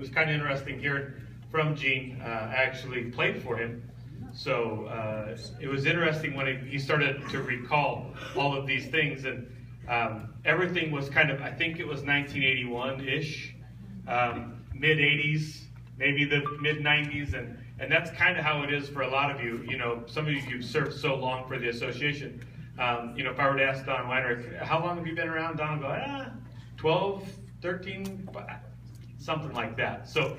was kind of interesting hearing from Gene. I actually played for him. So it was interesting when he started to recall all of these things, and everything was kind of, I think it was 1981-ish, mid-80s, maybe the mid-90s, and that's kind of how it is for a lot of you. You know, some of you've served so long for the association. You know, if I were to ask Don Weinrich, how long have you been around? Don would go, 12, 13, something like that. So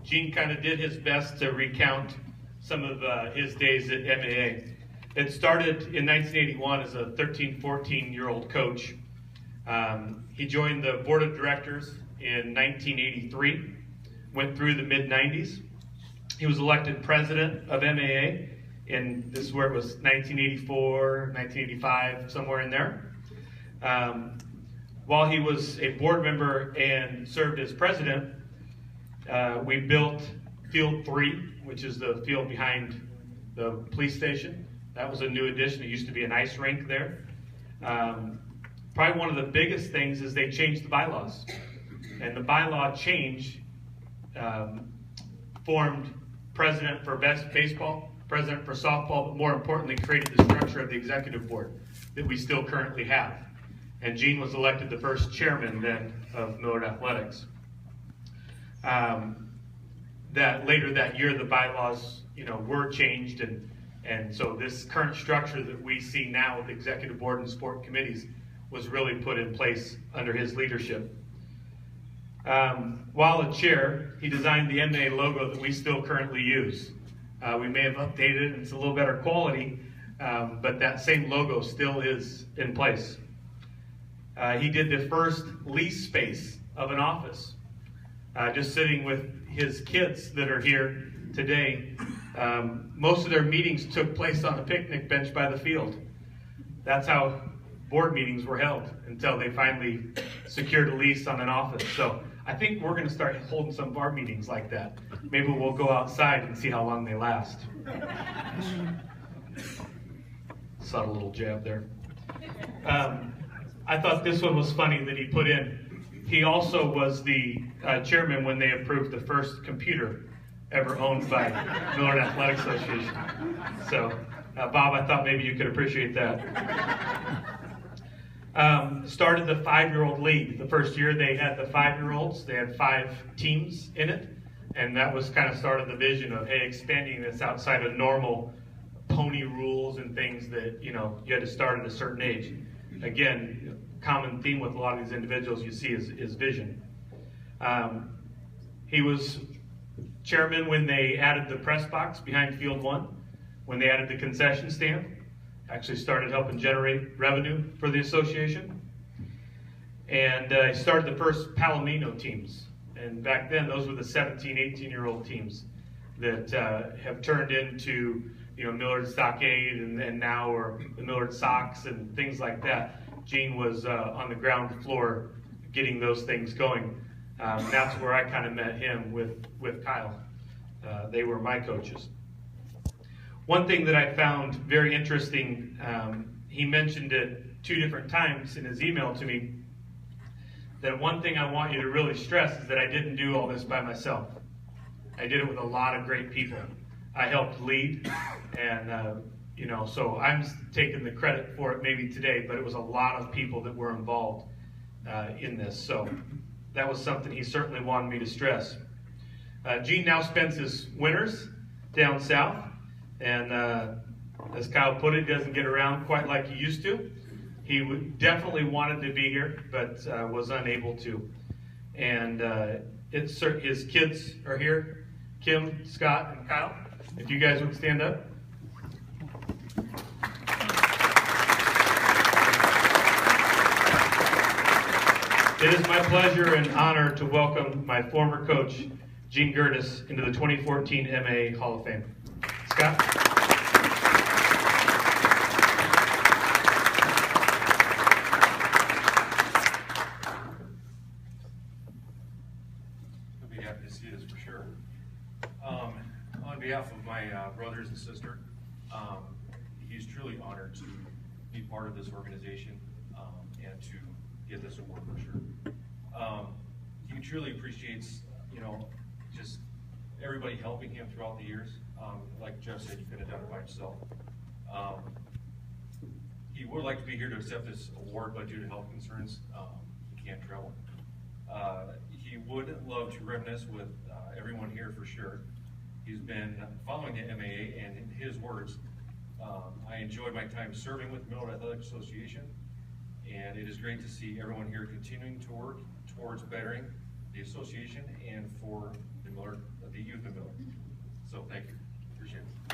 Gene kind of did his best to recount some of his days at MAA. It started in 1981 as a 13, 14-year-old coach. He joined the board of directors in 1983, went through the mid-90s. He was elected president of MAA, and this is where it was 1984, 1985, somewhere in there. While he was a board member and served as president, we built Field 3, which is the field behind the police station. That was a new addition. It used to be an ice rink there. Probably one of the biggest things is they changed the bylaws. And the bylaw change formed president for baseball, president for softball, but more importantly created the structure of the executive board that we still currently have. And Gene was elected the first chairman then of Millard Athletics. That later that year the bylaws, you know, were changed, and so this current structure that we see now with the executive board and sport committees was really put in place under his leadership. While a chair, he designed the MAA logo that we still currently use. We may have updated it, it's a little better quality, but that same logo still is in place. He did the first lease space of an office, just sitting with his kids that are here today. Most of their meetings took place on a picnic bench by the field. That's how board meetings were held until they finally secured a lease on an office. So I think we're going to start holding some of our meetings like that. Maybe we'll go outside and see how long they last. Subtle little jab there. I thought this one was funny that he put in. He also was the chairman when they approved the first computer ever owned by Millard Athletic Association. So, Bob, I thought maybe you could appreciate that. Started the 5-year-old league. The first year they had the 5-year-olds. They had 5 teams in it. And that was kind of started the vision of, hey, expanding this outside of normal pony rules and things that, you know, you had to start at a certain age. Again, common theme with a lot of these individuals you see is vision. He was chairman when they added the press box behind Field 1, when they added the concession stand. Actually started helping generate revenue for the association. And he started the first Palomino teams. And back then, those were the 17, 18-year-old teams that have turned into, you know, Millard Stockade and now are the Millard Sox and things like that. Gene was on the ground floor getting those things going. That's where I kind of met him with Kyle. They were my coaches. One thing that I found very interesting, he mentioned it 2 different times in his email to me, that one thing I want you to really stress is that I didn't do all this by myself. I did it with a lot of great people. I helped lead, and you know, so I'm taking the credit for it maybe today, but it was a lot of people that were involved in this. So that was something he certainly wanted me to stress. Gene now spends his winters down south, and as Kyle put it, he doesn't get around quite like he used to. He definitely wanted to be here, but was unable to. And his kids are here, Kim, Scott, and Kyle. If you guys would stand up. It is my pleasure and honor to welcome my former coach, Gene Gerdes, into the 2014 MAA Hall of Fame. Scott? I'll be happy to see this for sure. On behalf of my brothers and sister, he's truly honored to be part of this organization and to get this award for sure. He he truly appreciates, you know, just everybody helping him throughout the years. Like Jeff said, you couldn't have done it by himself. He would like to be here to accept this award, but due to health concerns, he can't travel. He would love to reminisce with everyone here for sure. He's been following the MAA, and in his words, I enjoyed my time serving with Millard Athletic Association, and it is great to see everyone here continuing to work towards bettering the association and for the youth of Millard. So thank you, appreciate it.